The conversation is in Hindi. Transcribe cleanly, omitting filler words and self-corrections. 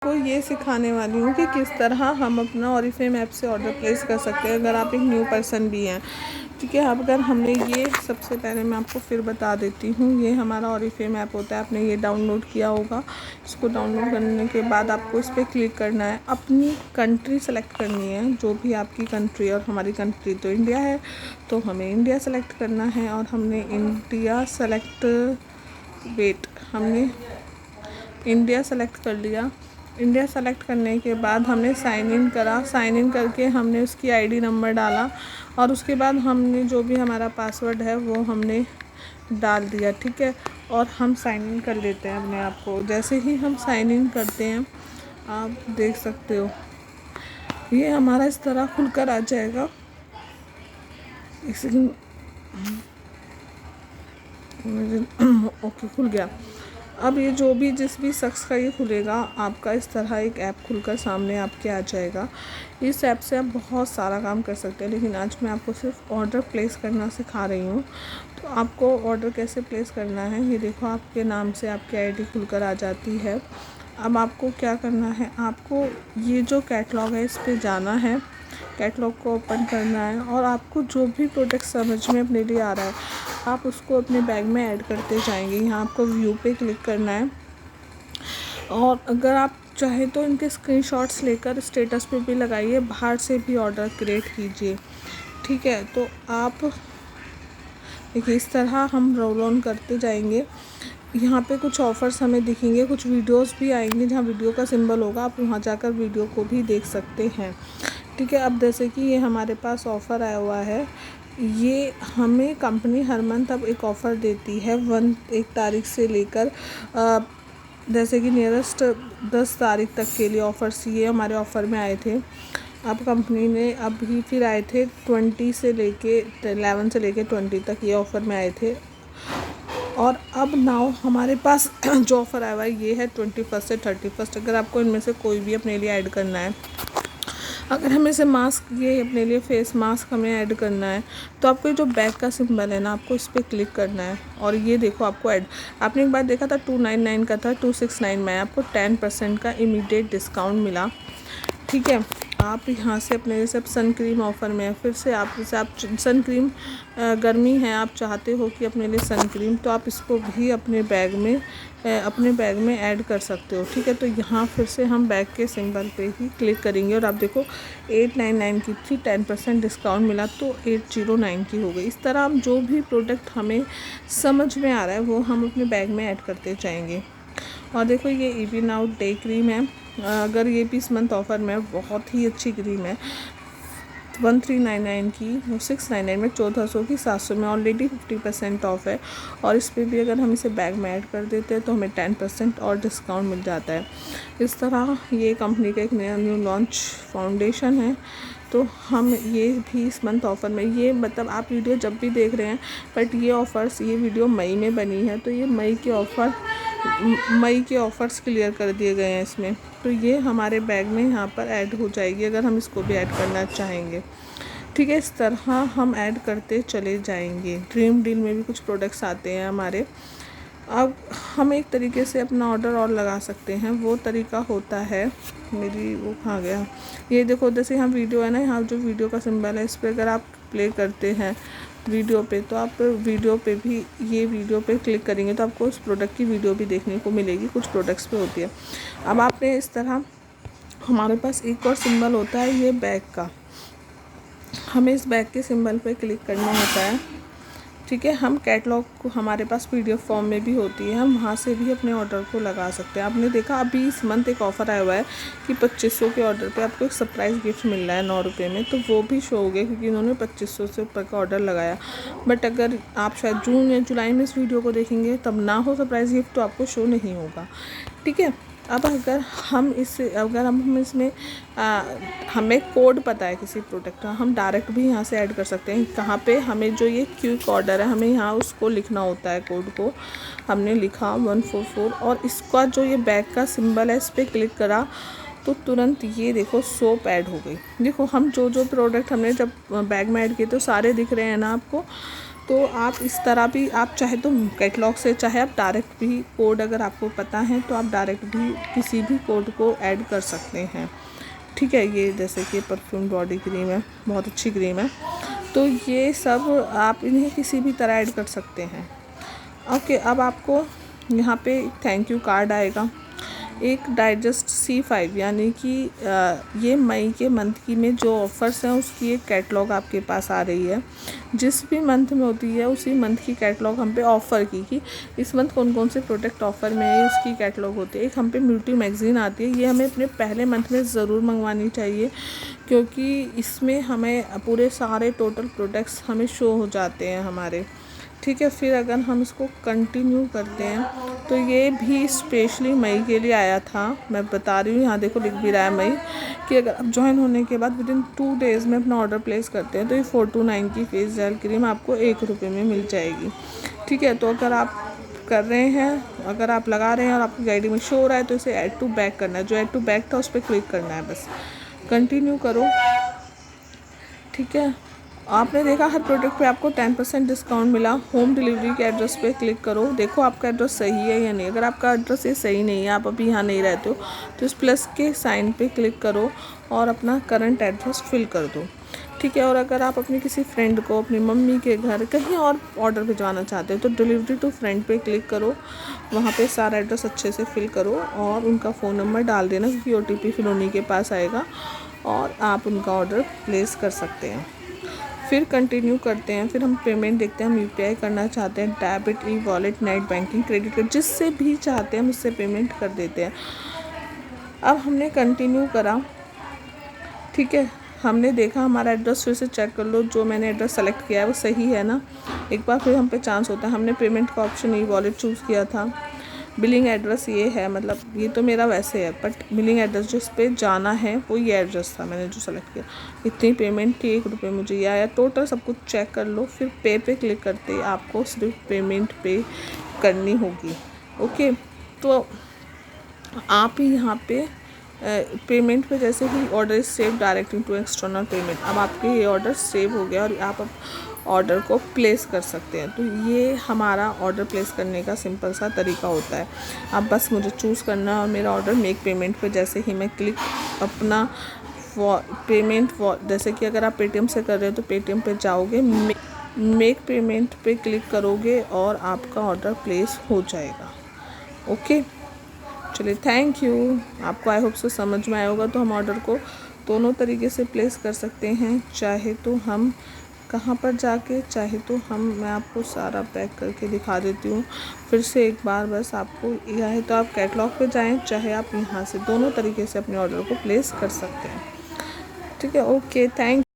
आपको ये सिखाने वाली हूँ कि किस तरह हम अपना ऑरिफ्लेम ऐप से ऑर्डर प्लेस कर सकते हैं अगर आप एक न्यू पर्सन भी हैं। ठीक है, अब अगर हमने ये सबसे पहले मैं आपको फिर बता देती हूँ, ये हमारा ऑरिफ्लेम ऐप होता है। आपने ये डाउनलोड किया होगा। इसको डाउनलोड करने के बाद आपको इस पर क्लिक करना है, अपनी कंट्री सेलेक्ट करनी है, जो भी आपकी कंट्री। और हमारी कंट्री तो इंडिया है, तो हमें इंडिया सेलेक्ट करना है। और हमने इंडिया सेलेक्ट कर लिया। इंडिया सेलेक्ट करने के बाद हमने साइन इन करा। साइन इन करके हमने उसकी आईडी नंबर डाला और उसके बाद हमने जो भी हमारा पासवर्ड है वो हमने डाल दिया। ठीक है, और हम साइन इन कर लेते हैं अपने आप को। जैसे ही हम साइन इन करते हैं, आप देख सकते हो ये हमारा इस तरह खुलकर आ जाएगा। ओके, खुल गया। अब ये जो भी जिस भी शख्स का ये खुलेगा, आपका इस तरह एक ऐप खुलकर सामने आपके आ जाएगा। इस ऐप से आप बहुत सारा काम कर सकते हैं, लेकिन आज मैं आपको सिर्फ ऑर्डर प्लेस करना सिखा रही हूँ। तो आपको ऑर्डर कैसे प्लेस करना है, ये देखो आपके नाम से आपकी आईडी खुलकर आ जाती है। अब आपको क्या करना है, आपको ये जो कैटलॉग है इस पर जाना है, कैटलॉग को ओपन करना है और आपको जो भी प्रोडक्ट समझ में अपने लिए आ रहा है आप उसको अपने बैग में ऐड करते जाएंगे। यहाँ आपको व्यू पे क्लिक करना है और अगर आप चाहे तो इनके स्क्रीनशॉट्स लेकर स्टेटस पे भी लगाइए, बाहर से भी ऑर्डर क्रिएट कीजिए। ठीक है, तो आप देखिए इस तरह हम रोल ऑन करते जाएंगे। यहाँ पे कुछ ऑफ़र्स हमें दिखेंगे, कुछ वीडियोस भी आएंगे जहाँ वीडियो का सिंबल होगा, आप वहाँ जाकर वीडियो को भी देख सकते हैं। ठीक है, अब जैसे कि ये हमारे पास ऑफ़र आया हुआ है, ये हमें कंपनी हर मंथ अब एक ऑफ़र देती है 1 तारीख से लेकर जैसे कि नियरेस्ट 10 तारीख तक के लिए ऑफ़र्स ये हमारे ऑफ़र में आए थे। अब कंपनी ने अभी फिर आए थे 11 से लेके 20 तक ये ऑफ़र में आए थे। और अब नाउ हमारे पास जो ऑफ़र आया हुआ है ये है 21 से 31। अगर आपको इनमें से कोई भी अपने लिए ऐड करना है, अगर हमें से मास्क, ये अपने लिए फेस मास्क हमें ऐड करना है, तो आपको जो बैग का सिंबल है ना, आपको इस पर क्लिक करना है। और ये देखो आपको ऐड, आपने एक बार देखा था 299 का था, 269 में आपको 10% का इमीडिएट डिस्काउंट मिला। ठीक है, आप यहाँ से अपने जैसे अब सन क्रीम ऑफ़र में है, फिर से आप जैसे आप सन क्रीम गर्मी है, आप चाहते हो कि अपने लिए सन क्रीम, तो आप इसको भी अपने बैग में ऐड कर सकते हो। ठीक है, तो यहाँ फिर से हम बैग के सिंबल पे ही क्लिक करेंगे और आप देखो 899 की थी, 10% डिस्काउंट मिला तो 809 की हो गई। इस तरह हम जो भी प्रोडक्ट हमें समझ में आ रहा है वो हम अपने बैग में ऐड करते जाएंगे। और देखो ये इवन आउट डे क्रीम है, अगर ये भी इस मंथ ऑफ़र में, बहुत ही अच्छी क्रीम है। 1399 की 699 में, 1400 की 700 में, ऑलरेडी 50% ऑफ है। और इस पर भी अगर हम इसे बैग में ऐड कर देते हैं तो हमें 10% और डिस्काउंट मिल जाता है। इस तरह ये कंपनी का एक नया न्यू लॉन्च फाउंडेशन है, तो हम ये भी इस मंथ ऑफ़र में, ये मतलब आप वीडियो जब भी देख रहे हैं, बट ये ऑफ़र्स, ये वीडियो मई में बनी है, तो ये मई के ऑफ़र्स क्लियर कर दिए गए हैं इसमें। तो ये हमारे बैग में यहाँ पर ऐड हो जाएगी अगर हम इसको भी ऐड करना चाहेंगे। ठीक है, इस तरह हम ऐड करते चले जाएंगे। ड्रीम डील में भी कुछ प्रोडक्ट्स आते हैं हमारे। अब हम एक तरीके से अपना ऑर्डर और लगा सकते हैं, वो तरीका होता है, मेरी वो कहाँ गया, ये देखो जैसे यहाँ वीडियो है ना, यहाँ जो वीडियो का सिंबल है इस पर अगर आप प्ले करते हैं वीडियो पे, तो आप वीडियो पे भी, ये वीडियो पे क्लिक करेंगे तो आपको उस प्रोडक्ट की वीडियो भी देखने को मिलेगी, कुछ प्रोडक्ट्स पे होती है। अब आपने इस तरह, हमारे पास एक और सिंबल होता है ये बैग का, हमें इस बैग के सिंबल पे क्लिक करना होता है। ठीक है, हम कैटलॉग को, हमारे पास PDF फॉर्म में भी होती है, हम वहाँ से भी अपने ऑर्डर को लगा सकते हैं। आपने देखा अभी इस मंथ एक ऑफ़र आया हुआ है कि 2500 के ऑर्डर पे आपको एक सरप्राइज़ गिफ्ट मिल रहा है 9 रुपये में, तो वो भी शो हो गया क्योंकि इन्होंने 2500 से ऊपर का ऑर्डर लगाया। बट अगर आप शायद जून या जुलाई में इस वीडियो को देखेंगे तब ना हो सरप्राइज़ गिफ्ट, तो आपको शो नहीं होगा। ठीक है, अब अगर हम इसमें हमें कोड पता है किसी प्रोडक्ट का, हम डायरेक्ट भी यहाँ से ऐड कर सकते हैं। कहाँ पे, हमें जो ये क्विक ऑर्डर है, हमें यहाँ उसको लिखना होता है, कोड को हमने लिखा 144, और इसका जो ये बैग का सिंबल है इस पर क्लिक करा तो तुरंत ये देखो सोप ऐड हो गई। देखो हम जो प्रोडक्ट हमने जब बैग में ऐड किए तो सारे दिख रहे हैं ना आपको। तो आप इस तरह भी आप चाहे तो कैटलॉग से, चाहे आप डायरेक्ट भी कोड अगर आपको पता है तो आप डायरेक्ट भी किसी भी कोड को ऐड कर सकते हैं। ठीक है, ये जैसे कि परफ्यूम बॉडी क्रीम है, बहुत अच्छी क्रीम है, तो ये सब आप इन्हें किसी भी तरह ऐड कर सकते हैं। ओके, अब आपको यहाँ पे थैंक यू कार्ड आएगा, एक डाइजेस्ट C5 यानी कि ये मई के मंथ की में जो ऑफ़र्स हैं उसकी एक कैटलॉग आपके पास आ रही है। जिस भी मंथ में होती है उसी मंथ की कैटलॉग हम पे ऑफ़र की कि इस मंथ कौन कौन से प्रोडक्ट ऑफ़र में है, उसकी कैटलॉग होती है। एक हम पे ब्यूटी मैगज़ीन आती है, ये हमें अपने पहले मंथ में ज़रूर मंगवानी चाहिए, क्योंकि इसमें हमें पूरे सारे टोटल प्रोडक्ट्स हमें शो हो जाते हैं हमारे। ठीक है, फिर अगर हम इसको कंटिन्यू करते हैं तो ये भी स्पेशली मई के लिए आया था। मैं बता रही हूँ, यहाँ देखो लिख भी रहा है मई, कि अगर आप ज्वाइन होने के बाद विदिन 2 डेज़ में अपना ऑर्डर प्लेस करते हैं तो ये 429 की फेस जेल क्रीम आपको 1 रुपये में मिल जाएगी। ठीक है, तो अगर आप कर रहे हैं, अगर आप लगा रहे हैं और आपकी आईडी में शो हो रहा है तो इसे ऐड टू बैक करना है। जो ऐड टू बैक था उस पर क्लिक करना है, बस कंटिन्यू करो। ठीक है, आपने देखा हर प्रोडक्ट पे आपको 10% डिस्काउंट मिला। होम डिलीवरी के एड्रेस पे क्लिक करो, देखो आपका एड्रेस सही है या नहीं। अगर आपका एड्रेस ये सही नहीं है, आप अभी यहाँ नहीं रहते हो, तो इस प्लस के साइन पे क्लिक करो और अपना करंट एड्रेस फिल कर दो। ठीक है, और अगर आप अपनी किसी फ्रेंड को, अपनी मम्मी के घर कहीं और ऑर्डर भिजवाना चाहते हो तो डिलीवरी टू फ्रेंड पे क्लिक करो, वहाँ पे सारा एड्रेस अच्छे से फिल करो और उनका फ़ोन नंबर डाल देना, क्योंकि OTP फिर उन्हीं के पास आएगा और आप उनका ऑर्डर प्लेस कर सकते हैं। फिर कंटिन्यू करते हैं, फिर हम पेमेंट देखते हैं। हम UPI करना चाहते हैं, debit, e-wallet, net banking, credit card, जिससे भी चाहते हैं हम उससे पेमेंट कर देते हैं। अब हमने कंटिन्यू करा, ठीक है, हमने देखा हमारा एड्रेस, फिर से चेक कर लो जो मैंने एड्रेस सेलेक्ट किया है वो सही है ना। एक बार फिर हम पे चांस होता है। हमने पेमेंट का ऑप्शन ई-वॉलेट चूज़ किया था। बिलिंग एड्रेस ये है, मतलब ये तो मेरा वैसे है, बट बिलिंग एड्रेस जिस पे जाना है वो ये एड्रेस था मैंने जो सेलेक्ट किया। इतनी पेमेंट थी, 1 रुपये मुझे ये आया। टोटल सब कुछ चेक कर लो, फिर पे पे क्लिक करते ही आपको सिर्फ पेमेंट पे करनी होगी। ओके, तो आप ही यहाँ पे पेमेंट पे जैसे ही order save directly to external payment, अब आपके ये ऑर्डर सेव हो गया और आप अब ऑर्डर को प्लेस कर सकते हैं। तो ये हमारा ऑर्डर प्लेस करने का सिंपल सा तरीका होता है। अब बस मुझे चूज़ करना और मेरा ऑर्डर मेक पेमेंट पे जैसे ही मैं क्लिक अपना पेमेंट, जैसे कि अगर आप पेटीएम से कर रहे हो तो पेटीएम पे जाओगे, मेक पेमेंट पे क्लिक करोगे और आपका ऑर्डर प्लेस हो जाएगा। ओके, चलिए, थैंक यू। आपको आई होप से समझ में आया होगा। तो हम ऑर्डर को दोनों तरीके से प्लेस कर सकते हैं, चाहे तो हम कहाँ पर जाके, चाहे तो मैं आपको सारा पैक करके दिखा देती हूँ फिर से एक बार। बस आपको यह है तो आप कैटलॉग पे जाएं, चाहे आप यहाँ से, दोनों तरीके से अपने ऑर्डर को प्लेस कर सकते हैं। ठीक है, ओके, थैंक